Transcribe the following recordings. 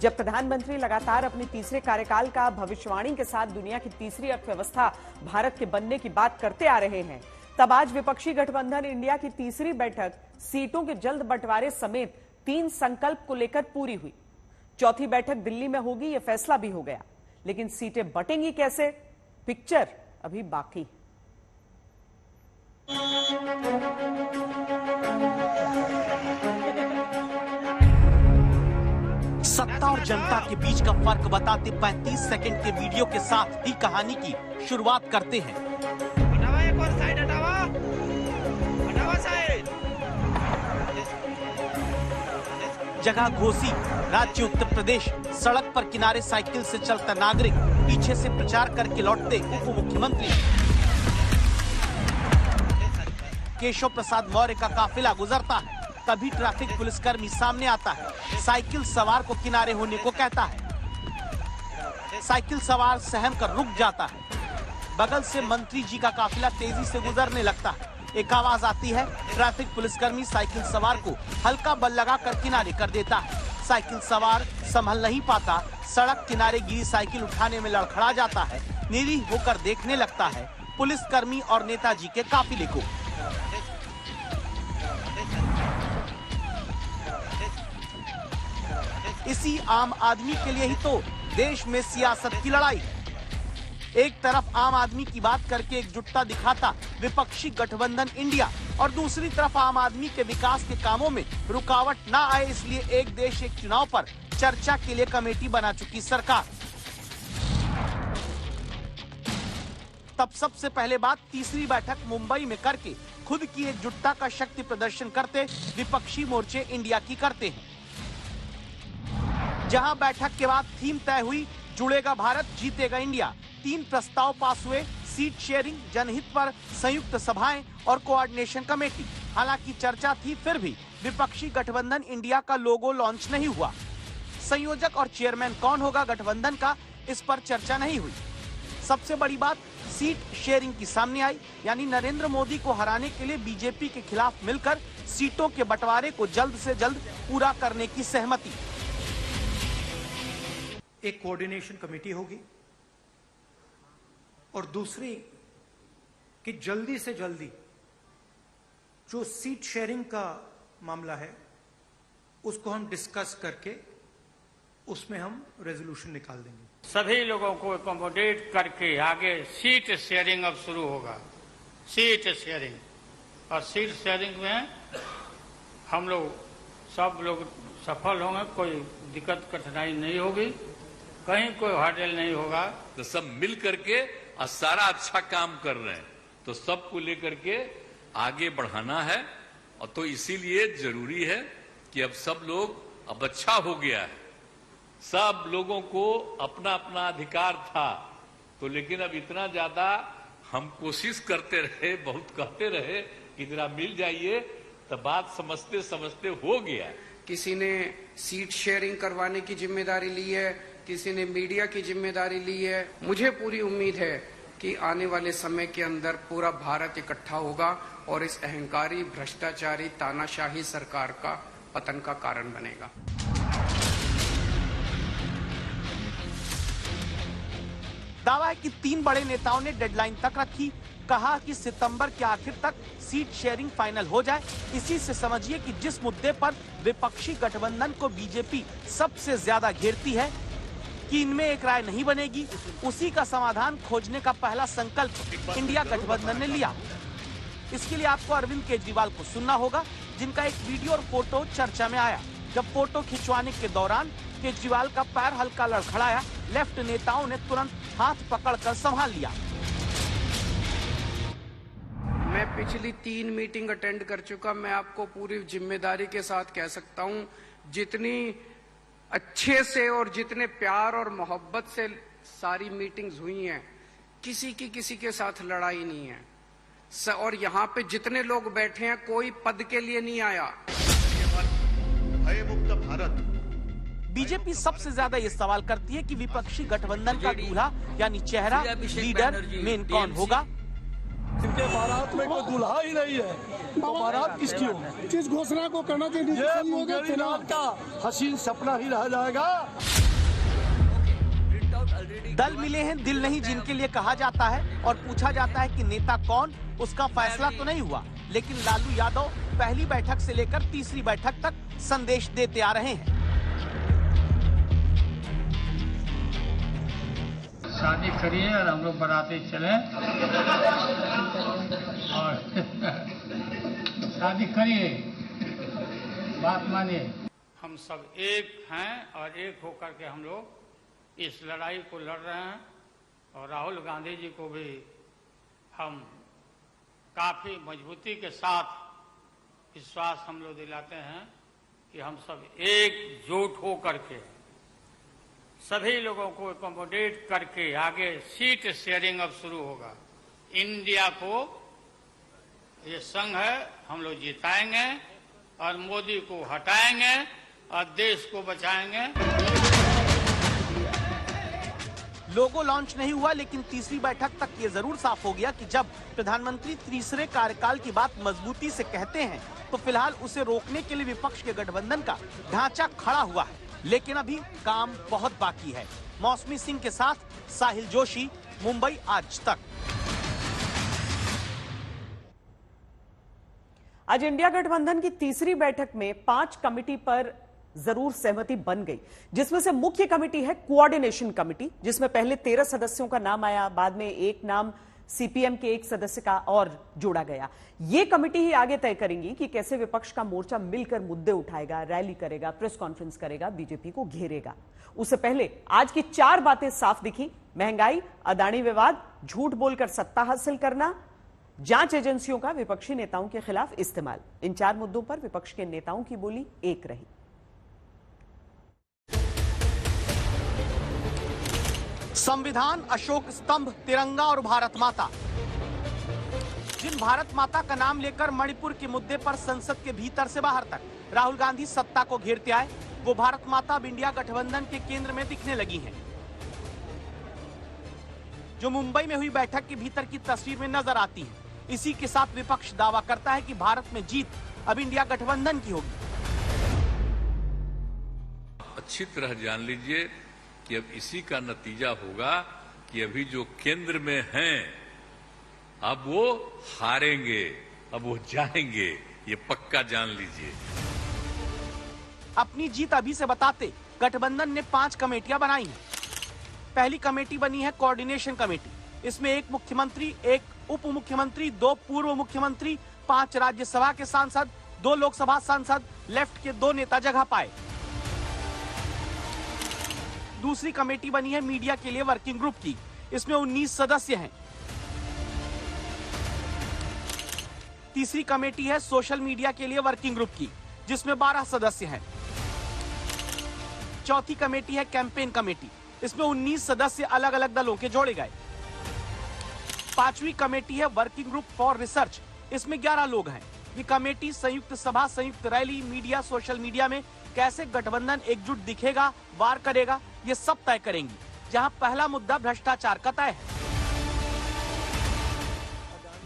जब प्रधानमंत्री लगातार अपने तीसरे कार्यकाल का भविष्यवाणी के साथ दुनिया की तीसरी अर्थव्यवस्था भारत के बनने की बात करते आ रहे हैं, तब आज विपक्षी गठबंधन इंडिया की तीसरी बैठक सीटों के जल्द बंटवारे समेत 3 संकल्प को लेकर पूरी हुई। चौथी बैठक दिल्ली में होगी, यह फैसला भी हो गया, लेकिन सीटें बटेंगी कैसे, पिक्चर अभी बाकी। सत्ता और जनता के बीच का फर्क बताते 35 सेकंड के वीडियो के साथ ही कहानी की शुरुआत करते हैं। हटावा एक और साइड, हटावा साइड। जगह घोसी, राज्य उत्तर प्रदेश। सड़क पर किनारे साइकिल से चलता नागरिक, पीछे से प्रचार करके लौटते उप मुख्यमंत्री। केशव प्रसाद मौर्य का काफिला गुजरता है, तभी ट्रैफिक पुलिसकर्मी सामने आता है, साइकिल सवार को किनारे होने को कहता है। साइकिल सवार सहम कर रुक जाता है। बगल से मंत्री जी का काफिला तेजी से गुजरने लगता है। एक आवाज आती है, ट्रैफिक पुलिसकर्मी साइकिल सवार को हल्का बल लगाकर किनारे कर देता है। साइकिल सवार संभल नहीं पाता, सड़क किनारे गिरी साइकिल उठाने में लड़खड़ा जाता है। निरीह होकर देखने लगता है पुलिसकर्मी और नेताजी के काफिले को। इसी आम आदमी के लिए ही तो देश में सियासत की लड़ाई है। एक तरफ आम आदमी की बात करके एकजुटता दिखाता विपक्षी गठबंधन इंडिया, और दूसरी तरफ आम आदमी के विकास के कामों में रुकावट न आए इसलिए एक देश एक चुनाव पर चर्चा के लिए कमेटी बना चुकी सरकार। तब सबसे पहले बात तीसरी बैठक मुंबई में करके खुद की एकजुटता का शक्ति प्रदर्शन करते विपक्षी मोर्चे इंडिया की करते हैं। जहां बैठक के बाद थीम तय हुई, जुड़ेगा भारत जीतेगा इंडिया। 3 प्रस्ताव पास हुए, सीट शेयरिंग, जनहित पर संयुक्त सभाएं और कोऑर्डिनेशन कमेटी। हालांकि चर्चा थी, फिर भी विपक्षी गठबंधन इंडिया का लोगो लॉन्च नहीं हुआ। संयोजक और चेयरमैन कौन होगा गठबंधन का, इस पर चर्चा नहीं हुई। सबसे बड़ी बात सीट शेयरिंग की सामने आई, यानी नरेंद्र मोदी को हराने के लिए बीजेपी के खिलाफ मिलकर सीटों के बंटवारे को जल्द से जल्द पूरा करने की सहमति। एक कोऑर्डिनेशन कमेटी होगी और दूसरी कि जल्दी से जल्दी जो सीट शेयरिंग का मामला है उसको हम डिस्कस करके उसमें हम रेजोल्यूशन निकाल देंगे। सभी लोगों को एकोमोडेट करके आगे सीट शेयरिंग अब शुरू होगा। सीट शेयरिंग, और सीट शेयरिंग में हम लोग सब लोग सफल होंगे, कोई दिक्कत कठिनाई नहीं होगी, कहीं कोई हर्डल नहीं होगा। तो सब मिल करके और सारा अच्छा काम कर रहे हैं, तो सबको लेकर के आगे बढ़ाना है। और तो इसीलिए जरूरी है कि अब सब लोग, अब अच्छा हो गया है, सब लोगों को अपना अपना अधिकार था, तो लेकिन अब इतना ज्यादा हम कोशिश करते रहे, बहुत कहते रहे कि जरा मिल जाइए, तो बात समझते समझते हो गया। किसी ने सीट शेयरिंग करवाने की जिम्मेदारी ली है, किसी ने मीडिया की जिम्मेदारी ली है। मुझे पूरी उम्मीद है कि आने वाले समय के अंदर पूरा भारत इकट्ठा होगा और इस अहंकारी, भ्रष्टाचारी, तानाशाही सरकार का पतन का कारण बनेगा। दावा है कि 3 बड़े नेताओं ने डेडलाइन तक रखी, कहा कि सितंबर के आखिर तक सीट शेयरिंग फाइनल हो जाए। इसी से समझिए कि जिस मुद्दे पर विपक्षी गठबंधन को बीजेपी सबसे ज्यादा घेरती है कि इनमें एक राय नहीं बनेगी, उसी का समाधान खोजने का पहला संकल्प इंडिया गठबंधन ने लिया। इसके लिए आपको अरविंद केजरीवाल को सुनना होगा, जिनका एक वीडियो और फोटो चर्चा में आया। जब फोटो खिंचवाने के दौरान केजरीवाल का पैर हल्का लड़खड़ाया, लेफ्ट नेताओं ने तुरंत हाथ पकड़कर संभाल लिया। मैं पिछली 3 मीटिंग अटेंड कर चुका। मैं आपको पूरी जिम्मेदारी के साथ कह सकता हूं, जितनी अच्छे से और जितने प्यार और मोहब्बत से सारी मीटिंग्स हुई हैं, किसी के साथ लड़ाई नहीं है। और यहाँ पे जितने लोग बैठे हैं, कोई पद के लिए नहीं आया। भय मुक्त भारत। बीजेपी सबसे ज्यादा ये सवाल करती है कि विपक्षी गठबंधन का दूल्हा यानी चेहरा, लीडर, मेन कौन होगा। इनके बारात में कोई दुल्हा ही नहीं है, तो बारात किसकी होगी? जिस घोषणा को करना चाहिए ये मुंगेरी रात का हसीन सपना ही रह जाएगा। दल मिले हैं दिल नहीं जिनके लिए कहा जाता है और पूछा जाता है कि नेता कौन, उसका फैसला तो नहीं हुआ, लेकिन लालू यादव पहली बैठक से लेकर तीसरी बैठक तक संदेश देते आ रहे हैं। शादी करिए और हम लोग बराती चलें और शादी करिए, बात मानिए। हम सब एक हैं और एक होकर के हम लोग इस लड़ाई को लड़ रहे हैं और राहुल गांधी जी को भी हम काफी मजबूती के साथ विश्वास हम लोग दिलाते हैं कि हम सब एकजुट होकर के सभी लोगों को एकोमोडेट करके आगे सीट शेयरिंग अब शुरू होगा। इंडिया को ये संघ है, हम लोग जिताएंगे और मोदी को हटाएंगे और देश को बचाएंगे। लोगो लॉन्च नहीं हुआ, लेकिन तीसरी बैठक तक ये जरूर साफ हो गया कि जब प्रधानमंत्री तीसरे कार्यकाल की बात मजबूती से कहते हैं तो फिलहाल उसे रोकने के लिए विपक्ष के गठबंधन का ढांचा खड़ा हुआ है, लेकिन अभी काम बहुत बाकी है। मौसमी सिंह के साथ साहिल जोशी, मुंबई आज तक। आज इंडिया गठबंधन की तीसरी बैठक में 5 कमेटी पर जरूर सहमति बन गई, जिसमें से मुख्य कमेटी है कोऑर्डिनेशन कमेटी, जिसमें पहले 13 सदस्यों का नाम आया, बाद में एक नाम सीपीएम के एक सदस्य का और जोड़ा गया। ये कमेटी ही आगे तय करेंगी कि कैसे विपक्ष का मोर्चा मिलकर मुद्दे उठाएगा, रैली करेगा, प्रेस कॉन्फ्रेंस करेगा, बीजेपी को घेरेगा। उससे पहले आज की 4 बातें साफ दिखी: महंगाई, अदानी विवाद, झूठ बोलकर सत्ता हासिल करना, जांच एजेंसियों का विपक्षी नेताओं के खिलाफ इस्तेमाल। इन 4 मुद्दों पर विपक्ष के नेताओं की बोली एक रही। संविधान, अशोक स्तंभ, तिरंगा और भारत माता। जिन भारत माता का नाम लेकर मणिपुर के मुद्दे पर संसद के भीतर से बाहर तक राहुल गांधी सत्ता को घेरते आए, वो भारत माता अब इंडिया गठबंधन के केंद्र में दिखने लगी हैं। जो मुंबई में हुई बैठक के भीतर की तस्वीर में नजर आती है। इसी के साथ विपक्ष दावा करता है कि भारत में जीत अब इंडिया गठबंधन की होगी। अच्छी तरह जान लीजिए कि अब इसी का नतीजा होगा कि अभी जो केंद्र में हैं, अब वो हारेंगे, अब वो जाएंगे, ये पक्का जान लीजिए। अपनी जीत अभी से बताते गठबंधन ने 5 कमेटियां बनाई हैं। पहली कमेटी बनी है कोऑर्डिनेशन कमेटी। इसमें एक मुख्यमंत्री, एक उप मुख्यमंत्री, 2 पूर्व मुख्यमंत्री, 5 राज्यसभा के सांसद, 2 लोकसभा सांसद, लेफ्ट के 2 नेता जगह पाए। दूसरी कमेटी बनी है मीडिया के लिए वर्किंग ग्रुप की। इसमें 19 सदस्य हैं। तीसरी कमेटी है सोशल मीडिया के लिए वर्किंग ग्रुप की, जिसमें 12 सदस्य हैं। चौथी कमेटी है कैंपेन कमेटी। इसमें 19 सदस्य अलग अलग दलों के जोड़े गए। 5वीं कमेटी है वर्किंग ग्रुप फॉर रिसर्च। इसमें 11 लोग हैं। ये कमेटी संयुक्त सभा, संयुक्त रैली, मीडिया, सोशल मीडिया में कैसे गठबंधन एकजुट दिखेगा, वार करेगा, ये सब तय करेंगी। जहां पहला मुद्दा भ्रष्टाचार का तय है।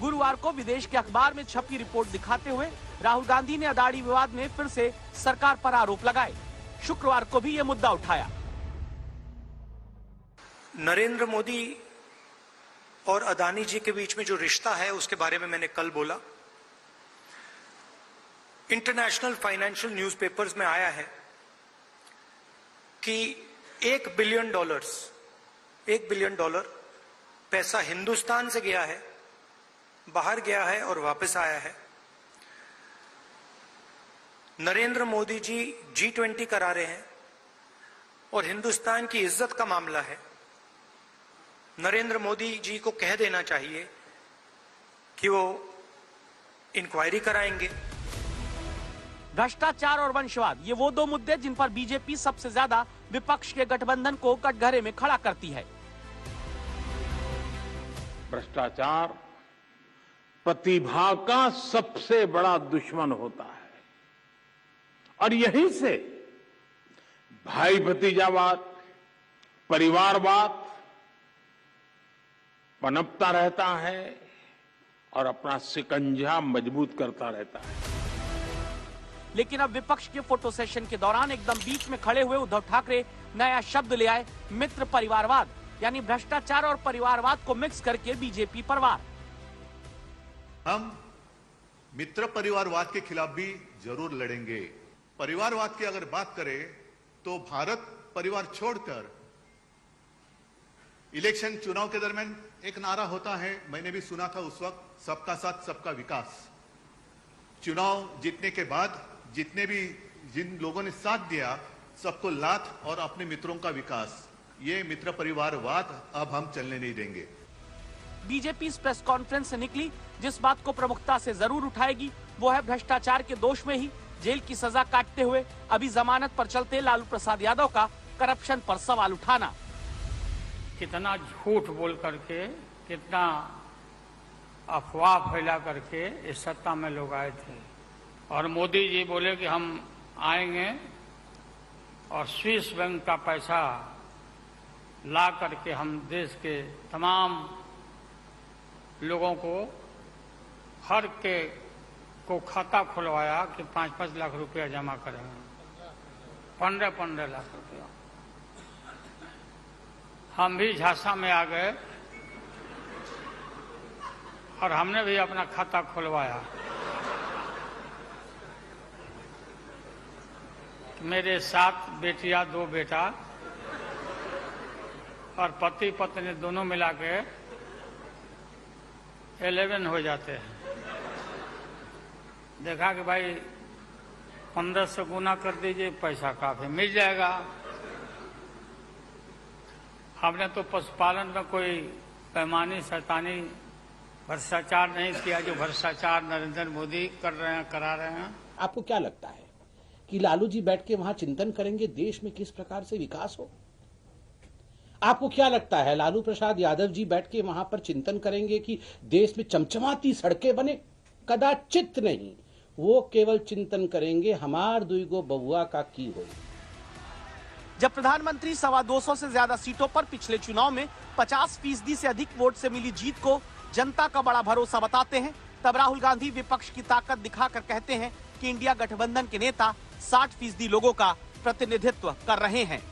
गुरुवार को विदेश के अखबार में छपी रिपोर्ट दिखाते हुए राहुल गांधी ने अदानी विवाद में फिर से सरकार पर आरोप लगाए। शुक्रवार को भी ये मुद्दा उठाया। नरेंद्र मोदी और अदानी जी के बीच में जो रिश्ता है उसके बारे में मैंने कल बोला। इंटरनेशनल फाइनेंशियल न्यूज़पेपर्स में आया है कि $1 बिलियन पैसा हिंदुस्तान से गया है, बाहर गया है और वापस आया है। नरेंद्र मोदी जी G20 करा रहे हैं और हिंदुस्तान की इज्जत का मामला है। नरेंद्र मोदी जी को कह देना चाहिए कि वो इंक्वायरी कराएंगे। भ्रष्टाचार और वंशवाद, ये वो 2 मुद्दे जिन पर बीजेपी सबसे ज्यादा विपक्ष के गठबंधन को कटघरे में खड़ा करती है। भ्रष्टाचार प्रतिभा का सबसे बड़ा दुश्मन होता है और यहीं से भाई भतीजावाद, परिवारवाद पनपता रहता है और अपना शिकंजा मजबूत करता रहता है। लेकिन अब विपक्ष के फोटो सेशन के दौरान एकदम बीच में खड़े हुए उद्धव ठाकरे नया शब्द ले आए, मित्र परिवारवाद, यानी भ्रष्टाचार और परिवारवाद को मिक्स करके बीजेपी परवार। हम मित्र परिवारवाद के खिलाफ भी जरूर लड़ेंगे। परिवारवाद की अगर बात करें तो भारत परिवार छोड़कर इलेक्शन चुनाव के दरमियान एक नारा होता है, मैंने भी सुना था उस वक्त, सबका साथ सबका विकास। चुनाव जीतने के बाद जिन लोगों ने साथ दिया सबको लात और अपने मित्रों का विकास, ये मित्र परिवारवाद अब हम चलने नहीं देंगे। बीजेपी इस प्रेस कॉन्फ्रेंस से निकली जिस बात को प्रमुखता से जरूर उठाएगी वो है भ्रष्टाचार के दोष में ही जेल की सजा काटते हुए अभी जमानत पर चलते लालू प्रसाद यादव का करप्शन पर सवाल उठाना। कितना झूठ बोल करके, कितना अफवाह फैला करके इस सत्ता में लोग आए थे, और मोदी जी बोले कि हम आएंगे और स्विस बैंक का पैसा ला करके हम देश के तमाम लोगों को हर के को खाता खुलवाया कि 5-5 लाख रुपया जमा करेंगे, 15-15 लाख रुपया। हम भी झांसा में आ गए और हमने भी अपना खाता खुलवाया। मेरे 7 बेटियां 2 बेटा और पति पत्नी दोनों मिला के 11 हो जाते हैं। देखा कि भाई 15 से गुना कर दीजिए, पैसा काफी मिल जाएगा। हमने तो पशुपालन में कोई पैमानी शैतानी भ्रष्टाचार नहीं किया जो भ्रष्टाचार नरेंद्र मोदी कर रहे हैं, करा रहे हैं। आपको क्या लगता है कि लालू जी बैठ के वहां चिंतन करेंगे देश में किस प्रकार से विकास हो? आपको क्या लगता है लालू प्रसाद यादव जी बैठ के वहां पर चिंतन करेंगे कि देश में चमचमाती सड़कें बने? कदाचित नहीं, वो केवल चिंतन करेंगे हमार दुईगो बबुआ का की होई। जब प्रधानमंत्री 225 से ज्यादा सीटों पर पिछले चुनाव में 50% से अधिक वोट से मिली जीत को जनता का बड़ा भरोसा बताते हैं, तब राहुल गांधी विपक्ष की ताकत दिखाकर कहते हैं कि इंडिया गठबंधन के नेता 60% लोगों का प्रतिनिधित्व कर रहे हैं।